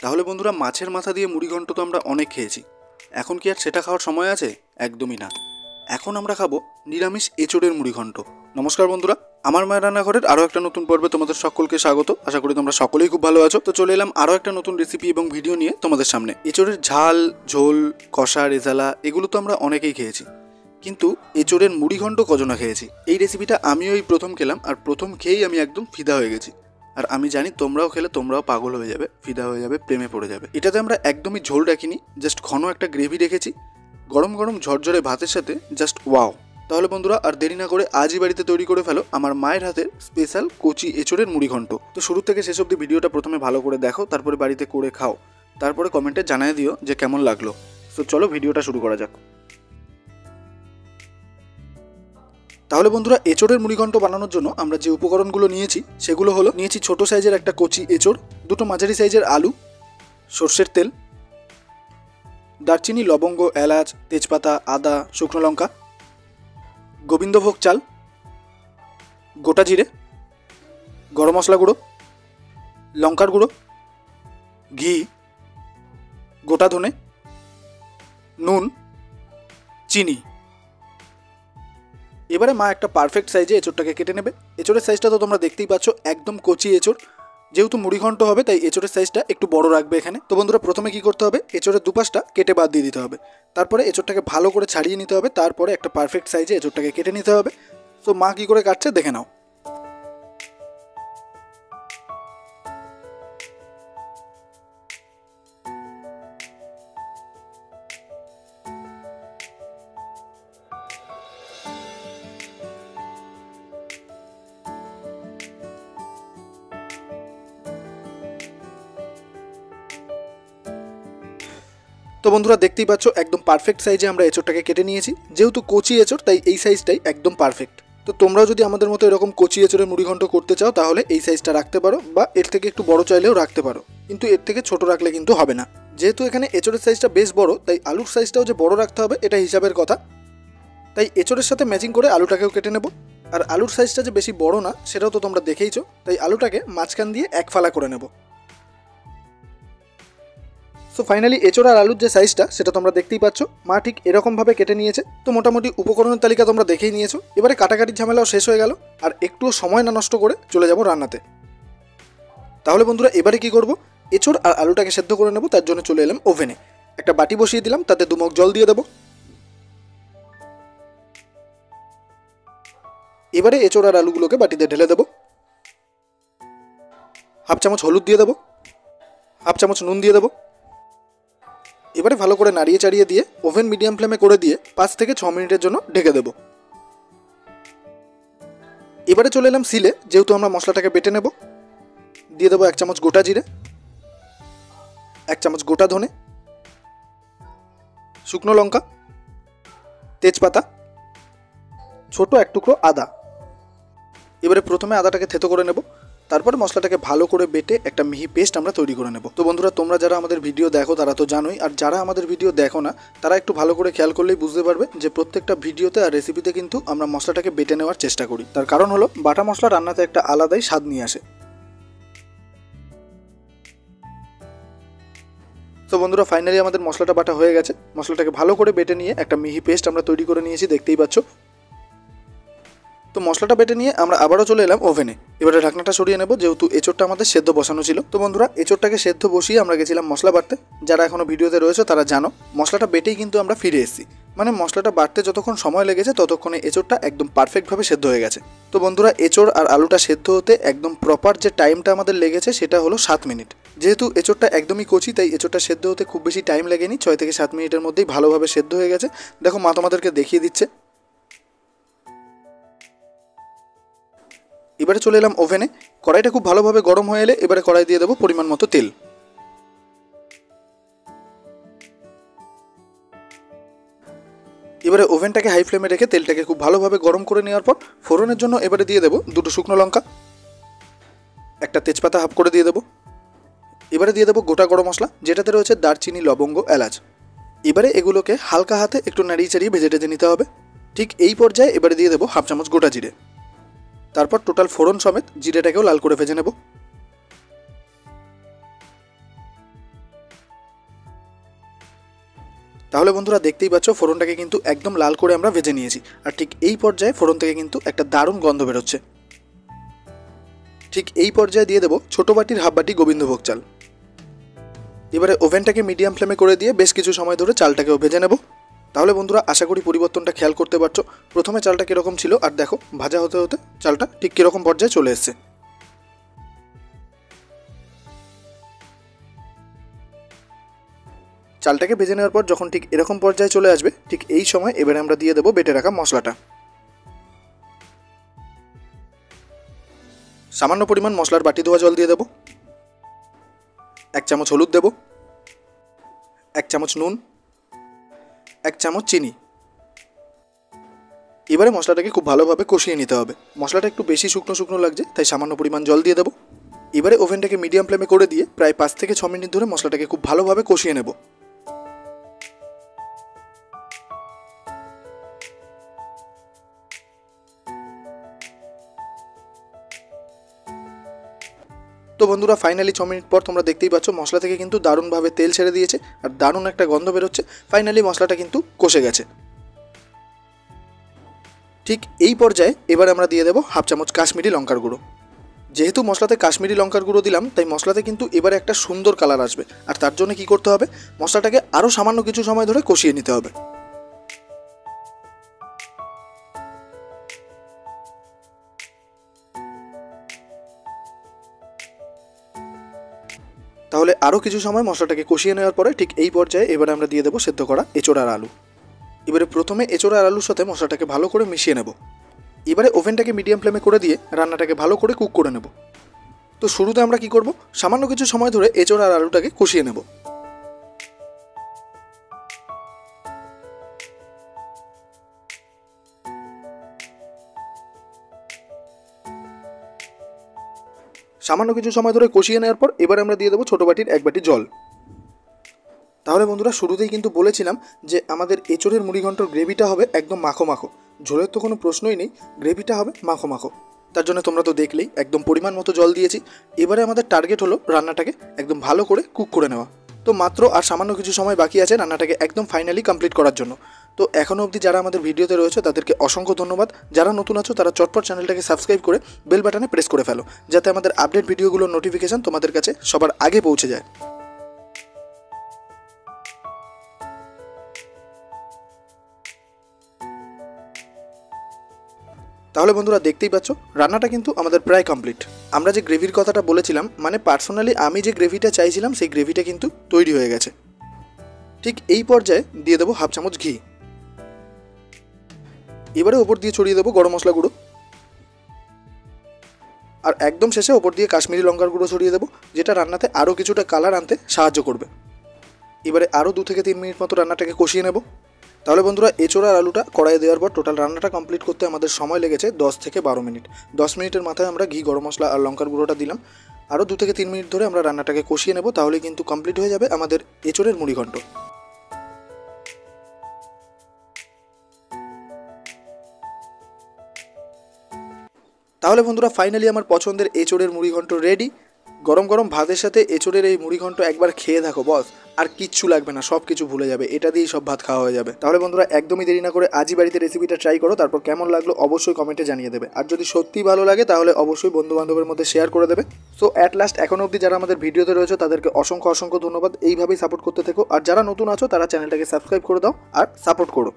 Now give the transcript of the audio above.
তাহলে বন্ধুরা, মাছের মাথা দিয়ে মুড়িঘণ্ট তো আমরা অনেক খেয়েছি। এখন কি আর সেটা খাওয়ার সময় আছে? একদমই না। এখন আমরা খাবো নিরামিষ এঁচোড়ের মুড়িঘণ্ট। নমস্কার বন্ধুরা, আমার মায়ের রান্নাঘরের আরও একটা নতুন পর্বে তোমাদের সকলকে স্বাগত। আশা করি তোমরা সকলেই খুব ভালো আছো। তো চলে এলাম আরও একটা নতুন রেসিপি এবং ভিডিও নিয়ে তোমাদের সামনে। এঁচোড়ের ঝাল, ঝোল, কষা, রেজালা এগুলো তো আমরা অনেকেই খেয়েছি, কিন্তু এঁচোড়ের মুড়িঘণ্ট কজনা খেয়েছি? এই রেসিপিটা আমিও এই প্রথম খেলাম, আর প্রথম খেয়েই আমি একদম ফিদা হয়ে গেছি। আর আমি জানি তোমরাও খেলে তোমরাও পাগল হয়ে যাবে, ফিদা হয়ে যাবে, প্রেমে পড়ে যাবে। এটাতে আমরা একদমই ঝোল রাখিনি, জাস্ট ঘন একটা গ্রেভি রেখেছি, গরম গরম ঝরঝরে ভাতের সাথে। Just wow! তাহলে বন্ধুরা, আর দেরি না করে আজই বাড়িতে তৈরি করে ফেলো আমার মায়ের হাতের স্পেশাল কচি এঁচোড়ের মুড়িঘণ্ট। তো শুরু থেকে শেষ অবধি ভিডিওটা প্রথমে ভালো করে দেখো, তারপরে বাড়িতে করে খাও, তারপরে কমেন্টে জানিয়ে দিও যে কেমন লাগলো। তো চলো ভিডিওটা শুরু করা যাক। তাহলে বন্ধুরা, এঁচোড়ের মুড়িঘণ্ট বানানোর জন্য আমরা যে উপকরণগুলো নিয়েছি সেগুলো হলো, নিয়েছি ছোট সাইজের একটা কচি এঁচোড়, দুটো মাঝারি সাইজের আলু, সর্ষের তেল, দারচিনি, লবঙ্গ, এলাচ, তেজপাতা, আদা, শুকনো লঙ্কা, গোবিন্দভোগ চাল, গোটা জিরে, গরম মশলা গুঁড়ো, লঙ্কার গুঁড়ো, ঘি, গোটা ধনে, নুন, চিনি। এবারে মা একটা পারফেক্ট সাইজে এঁচোড়টাকে কেটে নেবে। এঁচোড়ের সাইজটা তো তোমরা দেখতেই পাচ্ছ, একদম কচি এঁচোড়। যেহেতু মুড়িঘণ্ট হবে তাই এঁচোড়ের সাইজটা একটু বড় রাখবে এখানে। তো বন্ধুরা, প্রথমে কি করতে হবে, এঁচোড়ের দুপাশটা কেটে বাদ দিয়ে দিতে হবে। তারপরে এঁচোড়টাকে ভালো করে ছাড়িয়ে নিতে হবে, তারপরে একটা পারফেক্ট সাইজে এঁচোড়টাকে কেটে নিতে হবে। তো মা কি করে কাটছে দেখে নাও। তো বন্ধুরা, দেখতেই পাচ্ছ একদম পারফেক্ট সাইজে আমরা এঁচোড়টাকে কেটে নিয়েছি। যেহেতু কচি এঁচোড় তাই এই সাইজটাই একদম পারফেক্ট। তো তোমরাও যদি আমাদের মতো এরকম কচি এঁচোড়ের মুড়িঘণ্ট করতে চাও তাহলে এই সাইজটা রাখতে পারো, বা এর থেকে একটু বড় চাইলেও রাখতে পারো, কিন্তু এর থেকে ছোট রাখলে কিন্তু হবে না। যেহেতু এখানে এঁচোড়ের সাইজটা বেশ বড়, তাই আলুর সাইজটাও যে বড় রাখতে হবে এটা হিসাবের কথা। তাই এঁচোড়ের সাথে ম্যাচিং করে আলুটাকেও কেটে নেব। আর আলুর সাইজটা যে বেশি বড় না সেটাও তো তোমরা দেখেইছো, তাই আলুটাকে মাঝখান দিয়ে এক ফালা করে নেব। সো ফাইনালি এঁচোড় আর আলুর যে সাইজটা সেটা তোমরা দেখতেই পাচ্ছ, মা ঠিক এরকমভাবে কেটে নিয়েছে। তো মোটামুটি উপকরণের তালিকা তোমরা দেখেই নিয়েছো। এবারে কাটাকাটির ঝামেলাও শেষ হয়ে গেল, আর একটুও সময় না নষ্ট করে চলে যাব রান্নাতে। তাহলে বন্ধুরা, এবারে কি করব, এঁচোড় আর আলুটাকে সেদ্ধ করে নেব। তার জন্য চলে এলাম ওভেনে। একটা বাটি বসিয়ে দিলাম, তাতে 2 মগ জল দিয়ে দেবো। এবারে এঁচোড় আর আলুগুলোকে বাটিতে ঢেলে দেবো। হাফ চামচ হলুদ দিয়ে দেবো, হাফ চামচ নুন দিয়ে দেবো। এবারে ভালো করে নাড়িয়ে চাড়িয়ে দিয়ে ওভেন মিডিয়াম ফ্লেমে করে দিয়ে 5 থেকে 6 মিনিটের জন্য ঢেকে দেবো। এবারে চলে এলাম সিলে, যেহেতু আমরা মশলাটাকে বেটে নেব। দিয়ে দেবো 1 চামচ গোটা জিরে, 1 চামচ গোটা ধনে, শুকনো লঙ্কা, তেজপাতা, ছোট 1 টুকরো আদা। এবারে প্রথমে আদাটাকে থেতো করে নেব, তারপরে মশলাটাকে ভালো করে বেটে একটা মিহি পেস্ট আমরা তৈরি করে নেব। তো বন্ধুরা, তোমরা যারা আমাদের ভিডিও দেখো তারা তো জানোই, আর যারা আমাদের ভিডিও দেখো না তারা একটু ভালো করে খেয়াল করলেই বুঝতে পারবে যে প্রত্যেকটা ভিডিওতে আর রেসিপিতে কিন্তু আমরা মশলাটাকে বেটে নেওয়ার চেষ্টা করি। তার কারণ হলো, বাটা মশলা রান্নাতে একটা আলাদাই স্বাদ নিয়ে আসে। তো বন্ধুরা, ফাইনালি আমাদের মশলাটা বাটা হয়ে গেছে। মশলাটাকে ভালো করে বেটে নিয়ে একটা মিহি পেস্ট আমরা তৈরি করে নিয়েছি, দেখতেই পাচ্ছ। তো মশলাটা বেটে নিয়ে আমরা আবারও চলে এলাম ওভেনে। এবারে ঢাকনাটা সরিয়ে নেব, যেহেতু এঁচোড়টা আমাদের সেদ্ধ বসানো ছিল। তো বন্ধুরা, এঁচোড়টাকে সেদ্ধ বসিয়ে আমরা গেছিলাম মশলা বাটতে। যারা এখনো ভিডিওতে রয়েছে তারা জানো, মশলাটা বেটেই কিন্তু আমরা ফিরে এসেছি। মানে মশলাটা বাটতে যতক্ষণ সময় লেগেছে ততক্ষণে এঁচোড়টা একদম পারফেক্টভাবে সেদ্ধ হয়ে গেছে। তো বন্ধুরা, এঁচোড় আর আলুটা সেদ্ধ হতে একদম প্রপার যে টাইমটা আমাদের লেগেছে সেটা হলো 7 মিনিট। যেহেতু এঁচোড়টা একদমই কচি তাই এঁচোড়টা সেদ্ধ হতে খুব বেশি টাইম লাগেনি, 6 থেকে 7 মিনিটের মধ্যেই ভালোভাবে সেদ্ধ হয়ে গেছে। দেখো, মা তোমাদেরকে দেখিয়ে দিচ্ছে। এবারে চলে এলাম ওভেনে। কড়াইটা খুব ভালোভাবে গরম হয়ে এলে এবারে কড়াই দিয়ে দেবো পরিমাণ মতো তেল। এবারে ওভেনটাকে হাই ফ্লেমে রেখে তেলটাকে খুব ভালোভাবে গরম করে নেওয়ার পর ফোড়নের জন্য এবারে দিয়ে দেবো 2টো শুকনো লঙ্কা, একটা তেজপাতা হাফ করে দিয়ে দেবো। এবারে দিয়ে দেবো গোটা গরম মশলা, যেটাতে রয়েছে দারচিনি, লবঙ্গ, এলাচ। এবারে এগুলোকে হালকা হাতে একটু নাড়িয়ে চাড়িয়ে ভেজে টেজে নিতে হবে। ঠিক এই পর্যায়ে এবারে দিয়ে দেবো হাফ চামচ গোটা জিরে। তারপর টোটাল ফোড়ন সমেত জিরেটাকেও লাল করে ভেজে নেব। তাহলে বন্ধুরা দেখতেই পাচ্ছ ফোড়নটাকে কিন্তু একদম লাল করে আমরা ভেজে নিয়েছি। আর ঠিক এই পর্যায়ে ফোড়ন থেকে কিন্তু একটা দারুণ গন্ধ বেরোচ্ছে। ঠিক এই পর্যায়ে দিয়ে দেবো ছোটো বাটির হাফ বাটি গোবিন্দভোগ চাল। এবারে ওভেনটাকে মিডিয়াম ফ্লেমে করে দিয়ে বেশ কিছু সময় ধরে চালটাকেও ভেজে নেব। তাহলে বন্ধুরা আশা করি পরিবর্তনটা খেয়াল করতে পারছো। প্রথমে চালটা কীরকম ছিল আর দেখো ভাজা হতে হতে চালটা ঠিক কীরকম পর্যায়ে চলে এসছে। চালটাকে ভেজে নেওয়ার পর যখন ঠিক এরকম পর্যায়ে চলে আসবে, ঠিক এই সময় এবারে আমরা দিয়ে দেবো বেটে রাখা মশলাটা। সামান্য পরিমাণ মশলার বাটি ধোয়া জল দিয়ে দেবো, 1 চামচ হলুদ দেবো, 1 চামচ নুন, 1 চামচ চিনি। এবারে মশলাটাকে খুব ভালোভাবে কষিয়ে নিতে হবে। মশলাটা একটু বেশি শুকনো শুকনো লাগছে, তাই সামান্য পরিমাণ জল দিয়ে দেবো। এবারে ওভেনটাকে মিডিয়াম ফ্লেমে করে দিয়ে প্রায় 5 থেকে 6 মিনিট ধরে মশলাটাকে খুব ভালোভাবে কষিয়ে নেব। তো বন্ধুরা ফাইনালি 6 মিনিট পর তোমরা দেখতেই পাচ্ছ মশলা থেকে কিন্তু দারুণভাবে তেল ছেড়ে দিয়েছে আর দারুণ একটা গন্ধ বেরোচ্ছে। ফাইনালি মশলাটা কিন্তু কষে গেছে। ঠিক এই পর্যায়ে এবার আমরা দিয়ে দেবো হাফ চামচ কাশ্মীরি লঙ্কার গুঁড়ো। যেহেতু মশলাতে কাশ্মীরি লঙ্কার গুঁড়ো দিলাম, তাই মশলাতে কিন্তু এবারে একটা সুন্দর কালার আসবে। আর তার জন্য কি করতে হবে, মশলাটাকে আরও সামান্য কিছু সময় ধরে কষিয়ে নিতে হবে। তাহলে আরও কিছু সময় মশলাটাকে কষিয়ে নেওয়ার পরে ঠিক এই পর্যায়ে এবারে আমরা দিয়ে দেবো সেদ্ধ করা এঁচোড় আর আলু। এবারে প্রথমে এঁচোড় আর আলুর সাথে মশলাটাকে ভালো করে মিশিয়ে নেব। এবারে ওভেনটাকে মিডিয়াম ফ্লেমে করে দিয়ে রান্নাটাকে ভালো করে কুক করে নেব। তো শুরুতে আমরা কি করব, সামান্য কিছু সময় ধরে এঁচোড় আর আলুটাকে কষিয়ে নেব। সামান্য কিছু সময় ধরে কষিয়ে নেওয়ার পর এবার আমরা দিয়ে দেবো ছোটো বাটির 1 বাটি জল। তাহলে বন্ধুরা শুরুতেই কিন্তু বলেছিলাম যে আমাদের এঁচোড়ের মুড়িঘণ্টর গ্রেভিটা হবে একদম মাখো মাখো। ঝোলের তো কোনো প্রশ্নই নেই, গ্রেভিটা হবে মাখো মাখো। তার জন্য তোমরা তো দেখলেই একদম পরিমাণ মতো জল দিয়েছি। এবারে আমাদের টার্গেট হলো রান্নাটাকে একদম ভালো করে কুক করে নেওয়া। তো মাত্র আর সামান্য কিছু সময় বাকি আছে রান্নাটাকে একদম ফাইনালি কমপ্লিট করার জন্য। তো এখনও অবধি যারা আমাদের ভিডিওতে রয়েছে তাদেরকে অসংখ্য ধন্যবাদ। যারা নতুন আছো তারা চটপট চ্যানেলটাকে সাবস্ক্রাইব করে বেল বাটনে প্রেস করে ফেলো, যাতে আমাদের আপডেট ভিডিওগুলোর নোটিফিকেশান তোমাদের কাছে সবার আগে পৌঁছে যায়। তাহলে বন্ধুরা দেখতেই পাচ্ছ রান্নাটা কিন্তু আমাদের প্রায় কমপ্লিট। আমরা যে গ্রেভির কথাটা বলেছিলাম, মানে পার্সোনালি আমি যে গ্রেভিটা চাইছিলাম সেই গ্রেভিটা কিন্তু তৈরি হয়ে গেছে। ঠিক এই পর্যায়ে দিয়ে দেবো হাফ চামচ ঘি। এবারে ওপর দিয়ে ছড়িয়ে দেবো গরম মশলা গুঁড়ো। আর একদম শেষে ওপর দিয়ে কাশ্মীরি লঙ্কার গুঁড়ো ছড়িয়ে দেবো, যেটা রান্নাতে আরও কিছুটা কালার আনতে সাহায্য করবে। এবারে আরও 2 থেকে 3 মিনিট মতো রান্নাটাকে কষিয়ে নেব। তাহলে বন্ধুরা এঁচোড় আর আলুটা কড়াইয়ে দেওয়ার পর টোটাল রান্নাটা কমপ্লিট করতে আমাদের সময় লেগেছে 10 থেকে 12 মিনিট। 10 মিনিটের মাথায় আমরা ঘি, গরম মশলা আর লঙ্কার গুঁড়োটা দিলাম। আরও 2 থেকে 3 মিনিট ধরে আমরা রান্নাটাকে কষিয়ে নেব, তাহলে কিন্তু কমপ্লিট হয়ে যাবে আমাদের এঁচোড়ের মুড়িঘণ্ট। তাহলে বন্ধুরা ফাইনালি আমার পছন্দের এঁচোড়ের মুড়িঘণ্ট রেডি। গরম গরম ভাতের সাথে এঁচোড়ের এই মুড়িঘণ্ট একবার খেয়ে দেখো বস, আর কিচ্ছু লাগবে না, সব কিছু ভুলে যাবে। এটা দিয়েই সব ভাত খাওয়া হয়ে যাবে। তাহলে বন্ধুরা একদমই দেরি না করে আজই বাড়িতে রেসিপিটা ট্রাই করো, তারপর কেমন লাগলো অবশ্যই কমেন্টে জানিয়ে দেবে। আর যদি সত্যিই ভালো লাগে তাহলে অবশ্যই বন্ধু বান্ধবের মধ্যে শেয়ার করে দেবে। সো অ্যাট লাস্ট এখনও অবধি যারা আমাদের ভিডিওতে রয়েছে তাদেরকে অসংখ্য অসংখ্য ধন্যবাদ। এইভাবেই সাপোর্ট করতে থেকো। আর যারা নতুন আছো তারা চ্যানেলটাকে সাবস্ক্রাইব করে দাও আর সাপোর্ট করো।